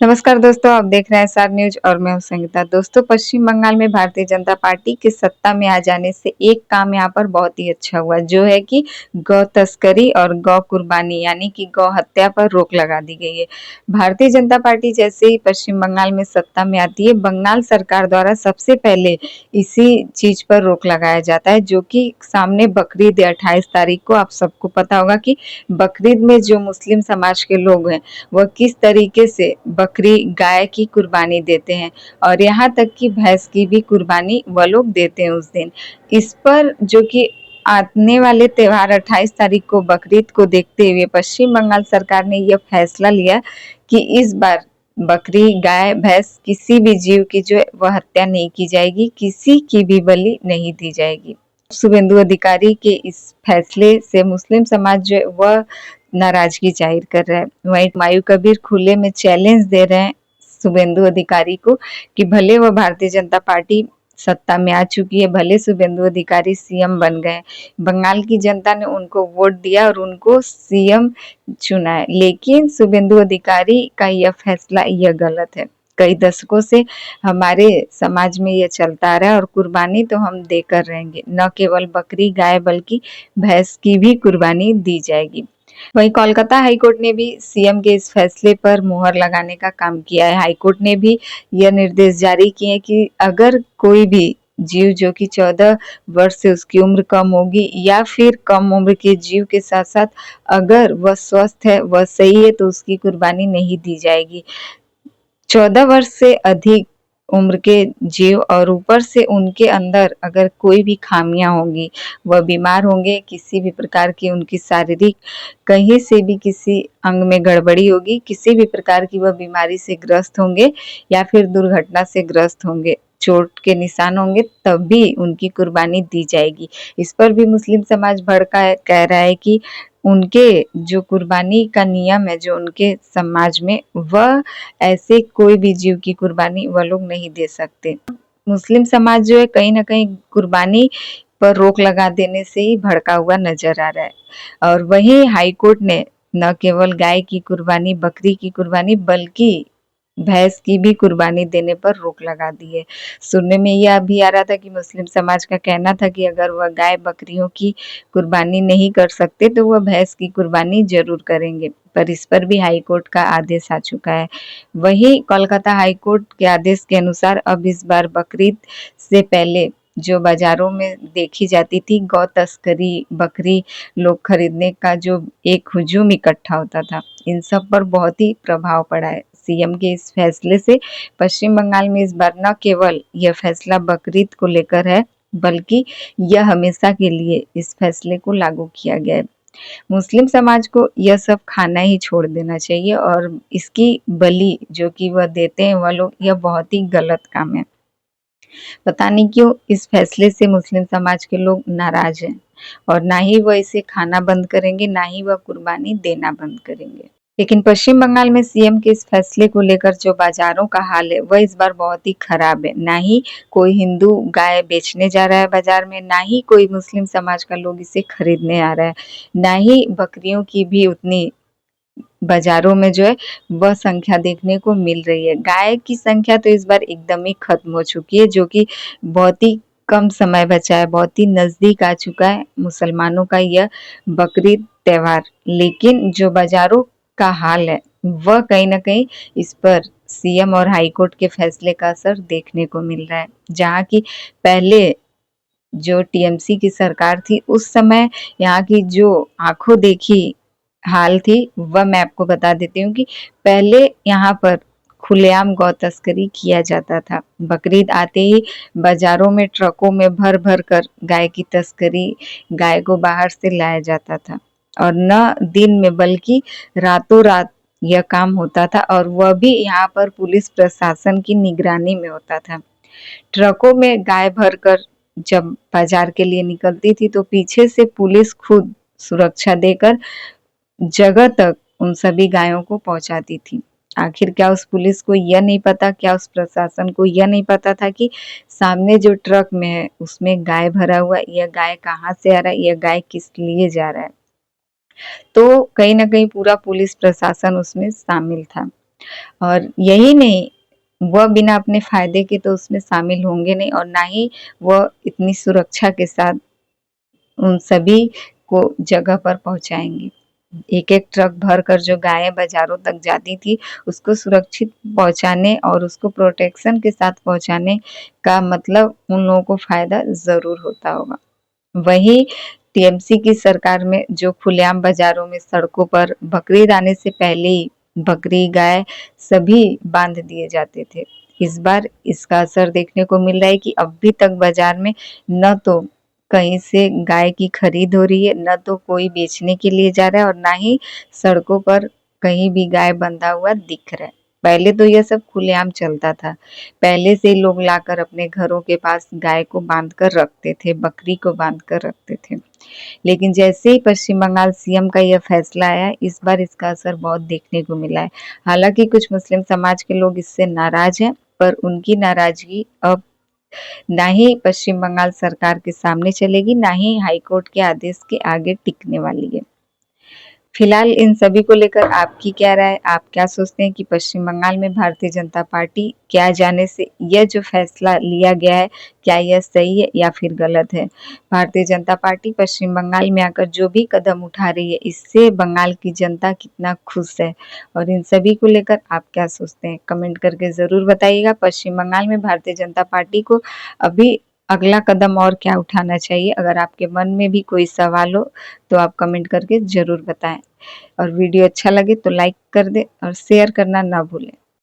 नमस्कार दोस्तों, आप देख रहे हैं एसआर न्यूज और मैं हूं संगीता। दोस्तों, पश्चिम बंगाल में भारतीय जनता पार्टी के सत्ता में आ जाने से एक काम यहाँ पर बहुत ही अच्छा हुआ, जो है कि गौ तस्करी और गौ कुर्बानी यानी कि गौ हत्या पर रोक लगा दी गई है। भारतीय जनता पार्टी जैसे ही पश्चिम बंगाल में सत्ता में आती है, बंगाल सरकार द्वारा सबसे पहले इसी चीज पर रोक लगाया जाता है, जो कि सामने बकरीद 28 तारीख को। आप सबको पता होगा कि बकरीद में जो मुस्लिम समाज के लोग हैं वह किस तरीके से बकरी गाय की कुर्बानी देते हैं, और यहाँ तक कि भैंस की भी कुर्बानी वह लोग देते हैं उस दिन। इस पर जो कि आने वाले त्योहार 28 तारीख को बकरीद को देखते हुए पश्चिम बंगाल सरकार ने यह फैसला लिया कि इस बार बकरी गाय भैंस किसी भी जीव की जो है वह हत्या नहीं की जाएगी, किसी की भी बलि नहीं दी जाएगी। शुभेंदु अधिकारी के इस फैसले से मुस्लिम समाज जो है वह नाराजगी जाहिर कर रहा है। वहीं हुमायूं कबीर खुले में चैलेंज दे रहे हैं शुभेंदु अधिकारी को कि भले वह भारतीय जनता पार्टी सत्ता में आ चुकी है, भले शुभेंदु अधिकारी सीएम बन गए, बंगाल की जनता ने उनको वोट दिया और उनको सीएम चुना है, लेकिन शुभेंदु अधिकारी का यह फैसला यह गलत है। कई दशकों से हमारे समाज में यह चलता आ रहा है और कुर्बानी तो हम देकर रहेंगे, न केवल बकरी गाय बल्कि भैंस की भी कुर्बानी दी जाएगी। वहीं कोलकाता हाईकोर्ट ने भी सीएम के इस फैसले पर मुहर लगाने का काम किया है। हाईकोर्ट ने भी यह निर्देश जारी किए कि अगर कोई भी जीव जो कि 14 वर्ष से उसकी उम्र कम होगी या फिर कम उम्र के जीव के साथ साथ अगर वह स्वस्थ है, वह सही है, तो उसकी कुर्बानी नहीं दी जाएगी। 14 वर्ष से अधिक उम्र के जीव और ऊपर से उनके अंदर अगर कोई भी खामियां होंगी, वह बीमार होंगे, किसी भी प्रकार की उनकी शारीरिक कहीं से भी किसी अंग में गड़बड़ी होगी, किसी भी प्रकार की वह बीमारी से ग्रस्त होंगे या फिर दुर्घटना से ग्रस्त होंगे, चोट के निशान होंगे, तब भी उनकी कुर्बानी दी जाएगी। इस पर भी मुस्लिम समाज भड़का है, कह रहा है कि उनके जो कुर्बानी का नियम है जो उनके समाज में, वह ऐसे कोई भी जीव की कुर्बानी वह लोग नहीं दे सकते। मुस्लिम समाज जो है कहीं ना कहीं कुर्बानी पर रोक लगा देने से ही भड़का हुआ नजर आ रहा है। और वहीं हाई कोर्ट ने न केवल गाय की कुर्बानी, बकरी की कुर्बानी, बल्कि भैंस की भी कुर्बानी देने पर रोक लगा दी है। सुनने में यह भी आ रहा था कि मुस्लिम समाज का कहना था कि अगर वह गाय बकरियों की कुर्बानी नहीं कर सकते तो वह भैंस की कुर्बानी जरूर करेंगे, पर इस पर भी हाई कोर्ट का आदेश आ चुका है। वहीं कोलकाता हाई कोर्ट के आदेश के अनुसार अब इस बार बकरीद से पहले जो बाजारों में देखी जाती थी गौ तस्करी, बकरी लोग खरीदने का जो एक हुजूम इकट्ठा होता था, इन सब पर बहुत ही प्रभाव पड़ा है। सीएम के इस फैसले से पश्चिम बंगाल में इस बार न केवल यह फैसला बकरीद को लेकर है, बल्कि यह हमेशा के लिए इस फैसले को लागू किया गया है। मुस्लिम समाज को यह सब खाना ही छोड़ देना चाहिए और इसकी बलि जो कि वह देते हैं वह लोग, यह बहुत ही गलत काम है। पता नहीं क्यों इस फैसले से मुस्लिम समाज के लोग नाराज हैं, और ना ही वह इसे खाना बंद करेंगे, ना ही वह कुर्बानी देना बंद करेंगे। लेकिन पश्चिम बंगाल में सीएम के इस फैसले को लेकर जो बाजारों का हाल है वह इस बार बहुत ही खराब है। ना ही कोई हिंदू गाय बेचने जा रहा है बाजार में, ना ही कोई मुस्लिम समाज का लोग इसे खरीदने आ रहा है, ना ही बकरियों की भी उतनी बाजारों में जो है वह संख्या देखने को मिल रही है। गाय की संख्या तो इस बार एकदम ही खत्म हो चुकी है, जो कि बहुत ही कम समय बचा है, बहुत ही नजदीक आ चुका है मुसलमानों का यह बकरीद त्योहार। लेकिन जो बाजारों का हाल है वह कहीं ना कहीं इस पर सीएम और हाई कोर्ट के फैसले का असर देखने को मिल रहा है। जहाँ की पहले जो टीएमसी की सरकार थी उस समय यहाँ की जो आंखों देखी हाल थी वह मैं आपको बता देती हूँ कि पहले यहाँ पर खुलेआम गौ तस्करी किया जाता था। बकरीद आते ही बाजारों में ट्रकों में भर भर कर गाय की तस्करी, गाय को बाहर से लाया जाता था, और न दिन में बल्कि रातों रात यह काम होता था, और वह भी यहाँ पर पुलिस प्रशासन की निगरानी में होता था। ट्रकों में गाय भरकर जब बाजार के लिए निकलती थी तो पीछे से पुलिस खुद सुरक्षा देकर जगह तक उन सभी गायों को पहुंचाती थी। आखिर क्या उस पुलिस को यह नहीं पता, क्या उस प्रशासन को यह नहीं पता था कि सामने जो ट्रक में है उसमें गाय भरा हुआ, यह गाय कहाँ से आ रहा है, यह गाय किस लिए जा रहा है। तो कहीं ना कहीं पूरा पुलिस प्रशासन उसमें शामिल था। और यही नहीं, वह बिना अपने फ़ायदे के तो उसमें शामिल होंगे नहीं और ना ही वह इतनी सुरक्षा के साथ उन सभी को जगह पर पहुँचाएँगे। एक-एक ट्रक भरकर जो गायें बाज़ारों तक जाती थी, उसको सुरक्षित पहुँचाने और उसको प्रोटेक्शन के साथ पहुँचाने का मतलब उन लोगों को फ़ायदा ज़रूर होता होगा। वहीं टीएमसी की सरकार में जो खुलेआम बाज़ारों में, सड़कों पर बकरीद आने से पहले ही बकरी, गाय सभी बाँध दिए जाते थे। इस बार इसका असर देखने को मिल रहा है कि अभी तक बाज़ार में न तो कहीं से गाय की खरीद हो रही है, न तो कोई बेचने के लिए जा रहा है और ना ही सड़कों पर कहीं भी गाय बंधा हुआ दिख रहा है। पहले तो ये सब खुलेआम चलता था। पहले से लोग लाकर अपने घरों के पास गाय को बाँध कर रखते थे, बकरी को बाँध कर रखते थे। लेकिन जैसे ही पश्चिम बंगाल सीएम का यह फैसला आया, इस बार इसका असर बहुत देखने को मिला है। हालाँकि कुछ मुस्लिम समाज के लोग इससे नाराज़ हैं, पर उनकी नाराज़गी अब ना ही पश्चिम बंगाल सरकार के सामने चलेगी, ना ही हाई कोर्ट के आदेश के आगे टिकने वाली है। फिलहाल इन सभी को लेकर आपकी क्या राय? आप क्या सोचते हैं कि पश्चिम बंगाल में भारतीय जनता पार्टी के आ जाने से यह जो फैसला लिया गया है, क्या यह सही है या फिर गलत है? भारतीय जनता पार्टी पश्चिम बंगाल में आकर जो भी कदम उठा रही है, इससे बंगाल की जनता कितना खुश है? और इन सभी को लेकर आप क्या सोचते हैं? कमेंट करके ज़रूर बताइएगा। पश्चिम बंगाल में भारतीय जनता पार्टी को अभी अगला कदम और क्या उठाना चाहिए? अगर आपके मन में भी कोई सवाल हो, तो आप कमेंट करके ज़रूर बताएँ। और वीडियो अच्छा लगे तो लाइक कर दें और शेयर करना ना भूलें।